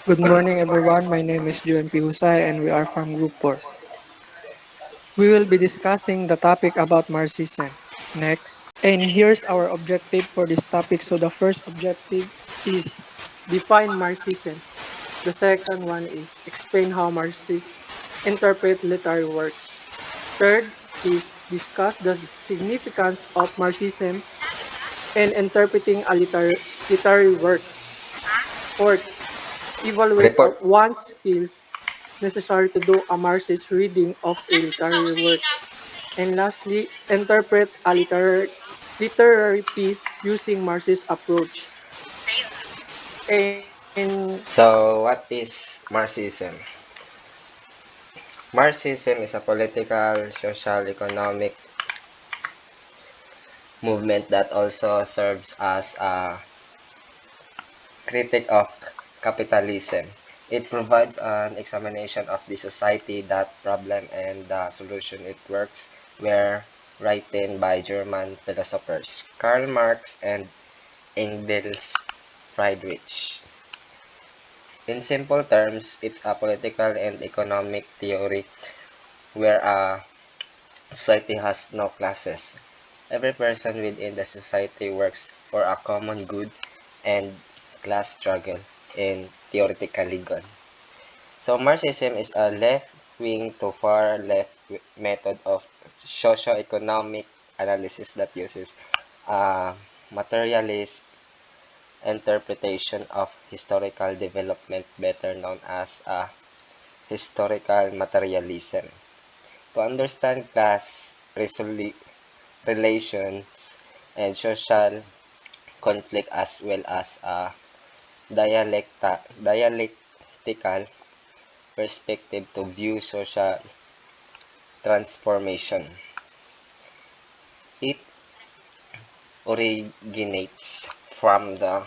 Good morning, everyone. My name is P. Husay, and we are from Group 4. We will be discussing the topic about Marxism. Next. And here's our objective for this topic. So the first objective is define Marxism. The second one is explain how Marxists interpret literary works. Third is discuss the significance of Marxism and interpreting a literary work. Fourth, evaluate Report. one's skills necessary to do a Marxist reading of a literary work. And lastly, interpret a literary piece using Marxist approach. And So, what is Marxism? Marxism is a political, social, economic movement that also serves as a critic of capitalism. It provides an examination of the society, that problem, and the solution it works, were written by German philosophers Karl Marx and Engels Friedrich. In simple terms, it's a political and economic theory where a society has no classes. Every person within the society works for a common good, and class struggle in theoretically gone. So Marxism is a left-wing to far-left method of socio-economic analysis that uses a materialist interpretation of historical development, better known as a historical materialism. To understand class relations and social conflict, as well as a dialectical perspective to view social transformation. It originates from the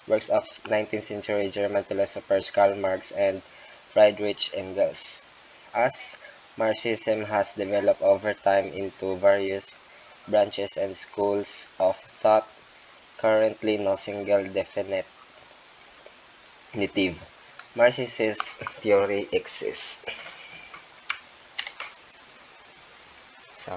works of 19th century German philosophers Karl Marx and Friedrich Engels. As Marxism has developed over time into various branches and schools of thought, currently no single definitive Marxist theory exists. So,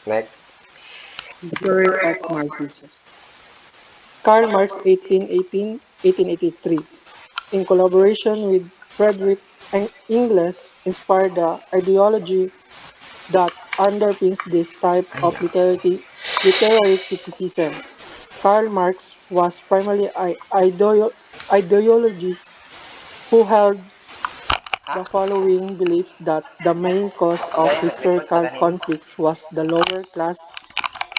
next. history of Marxism. Karl Marx 1818-1883, in collaboration with Frederick Engels, inspired the ideology that underpins this type of literary criticism. Karl Marx was primarily an ideologist who held the following beliefs: that the main cause of Guys, nag-report pa historical ganin. conflicts was the lower class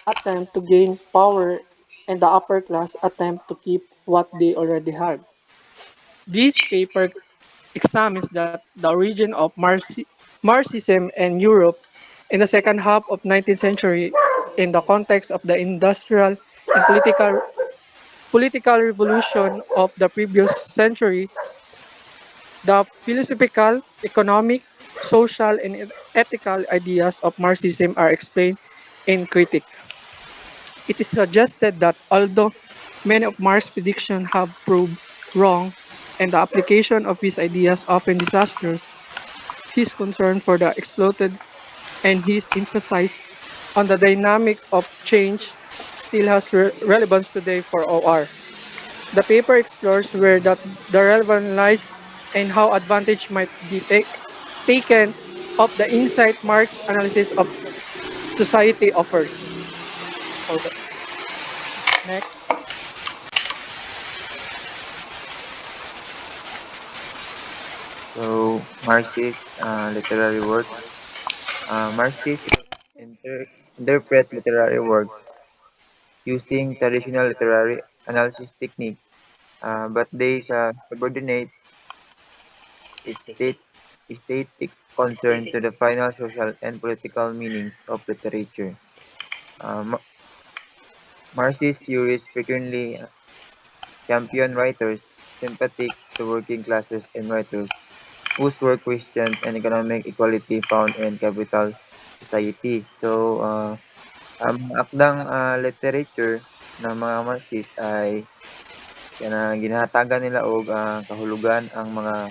attempt to gain power and the upper class attempt to keep what they already had. This paper examines that the origin of Marxism in Europe in the second half of 19th century in the context of the industrial and political revolution of the previous century. The philosophical, economic, social, and ethical ideas of Marxism are explained in Critique. It is suggested that although many of Marx's predictions have proved wrong and the application of his ideas often disastrous, his concern for the exploited and his emphasis on the dynamic of change still has relevance today for OR. The paper explores where the relevance lies and how advantage might be taken of the insight Marx analysis of society offers. So next. So, Marxist literary works. Marxists interpret literary works using traditional literary analysis techniques, but they subordinate Sticky. state, aesthetic concern to the final social and political meanings of literature. Marxist theories frequently champion writers sympathetic to working classes and writers whose work questions and economic equality found in capital society. So, ang akdang literature ng mga Marxist ay ginahatagan nila og kahulugan ang mga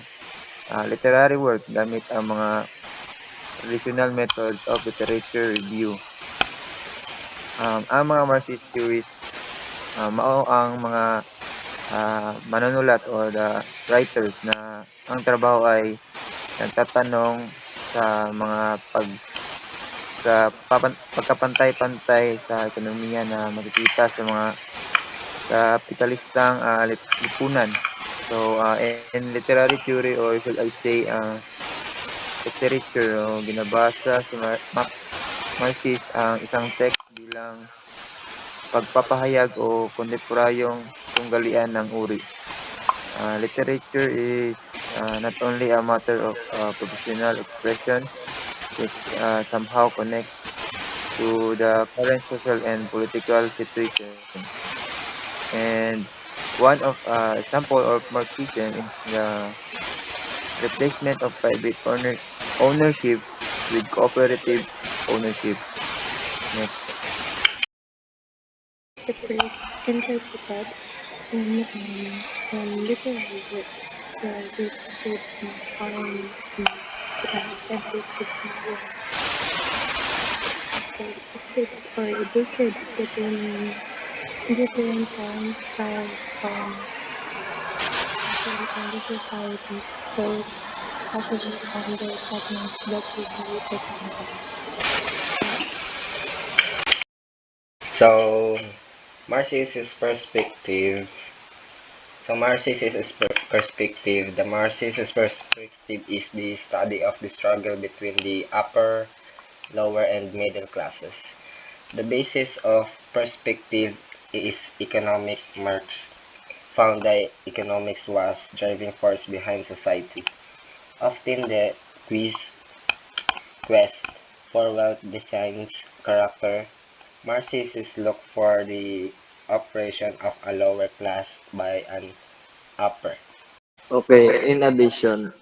literary work gamit ang mga traditional methods of literature review. Ang mga Marxist theorists mao ang mga manunulat or the writers na ang trabaho ay nagtatanong sa mga pagkapantay-pantay sa ekonomiya na makikita sa mga kapitalistang lipunan. So, in literary theory, or should I say literature, ginabasa sa Marxist ang isang text bilang pagpapahayag o kontemporaryong tunggalian ng uri. Literature is not only a matter of professional expression, it somehow connects to the current social and political situation. And one of example of Marxism is the replacement of private ownership with cooperative ownership. Next. interpreted in literary works. So it could be and it could be they could between different kinds of especially on the society or especially on the segments that will be presented. Next. So, Marxist perspective. Perspective. The Marxist perspective is the study of the struggle between the upper, lower, and middle classes. The basis of perspective is economic. Marx found that economics was driving force behind society. Often the quest for wealth defines character. Marxists look for the oppression of a lower class by an upper. Okay, in addition,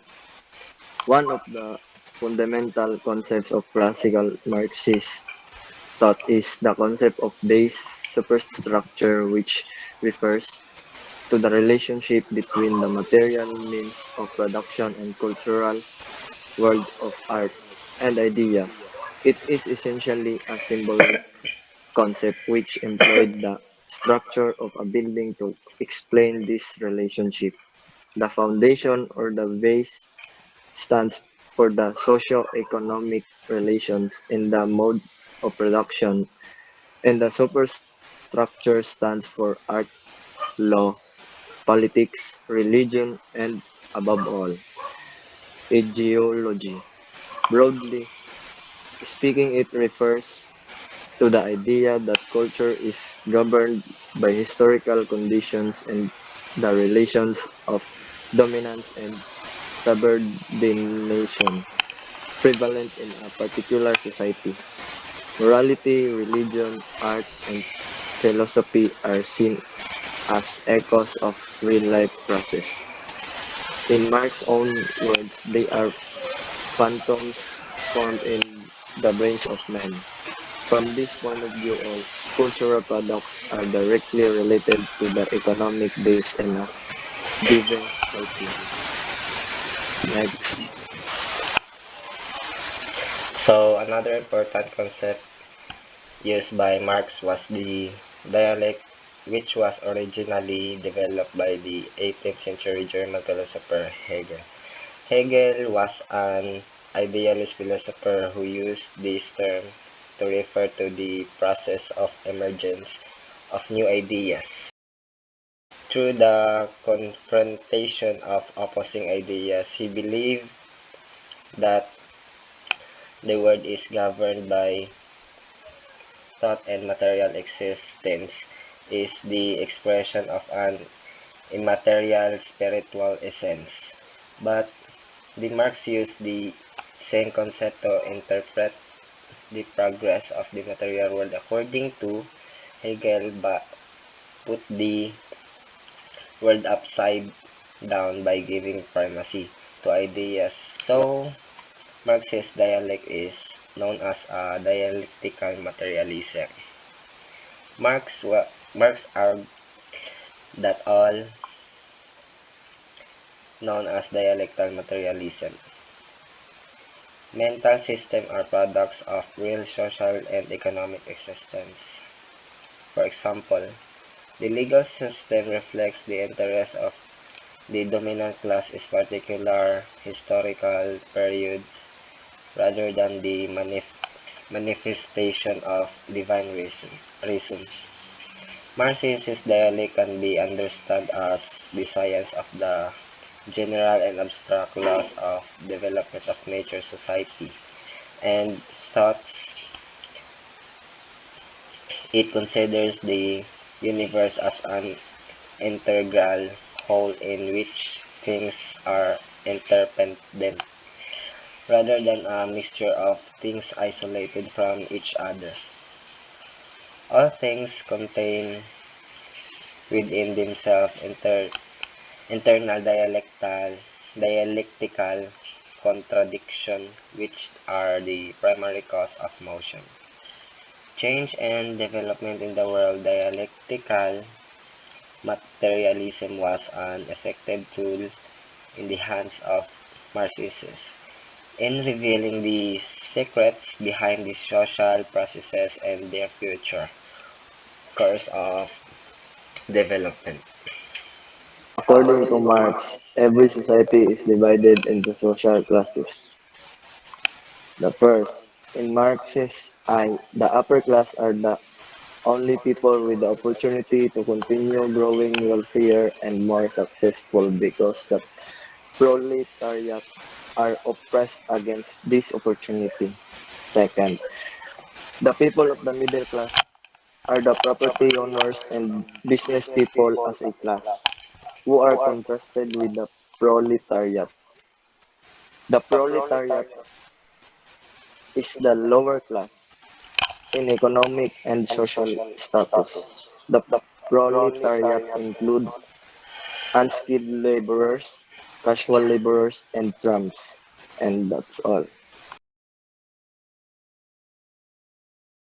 one of the fundamental concepts of classical Marxist thought is the concept of base superstructure, which refers to the relationship between the material means of production and cultural world of art and ideas. It is essentially a symbolic concept which employed the structure of a building to explain this relationship. The foundation or the base stands for the socio-economic relations in the mode of production, and the superstructure stands for art, law, politics, religion, and above all, ideology. Broadly speaking, it refers to the idea that culture is governed by historical conditions and the relations of dominance and subordination prevalent in a particular society. Morality, religion, art, and philosophy are seen as echoes of real-life process. In Marx's own words, they are phantoms formed in the brains of men. From this point of view, all cultural products are directly related to the economic base in a given society. Next. So another important concept used by Marx was the dialect, which was originally developed by the 18th century German philosopher Hegel. Hegel was an idealist philosopher who used this term to refer to the process of emergence of new ideas. Through the confrontation of opposing ideas, he believed that the world is governed by thought and material existence is the expression of an immaterial spiritual essence. But the Marx used the same concept to interpret the progress of the material world. According to Hegel, put the world upside down by giving primacy to ideas. So, Marxist dialect is known as dialectical materialism. Marx Marx argued that all known as dialectical materialism mental systems are products of real social and economic existence. For example, the legal system reflects the interests of the dominant class in particular historical periods rather than the manifestation of divine reason. Marxist dialect can be understood as the science of the general and abstract laws of development of nature, society, and thoughts. It considers the universe as an integral whole in which things are interdependent, rather than a mixture of things isolated from each other. All things contain within themselves internal dialectical contradiction, which are the primary cause of motion. Change and development in the world. Dialectical materialism was an effective tool in the hands of Marxists in revealing the secrets behind the social processes and their future course of development. According to Marx, every society is divided into social classes. The first, in Marx's eye, the upper class are the only people with the opportunity to continue growing wealthier and more successful because the proletariat are oppressed against this opportunity. Second, the people of the middle class are the property owners and business people as a class, who are contrasted with the proletariat. The proletariat is the lower class in economic and social status. The proletariat include unskilled laborers, casual laborers, and tramps. And that's all.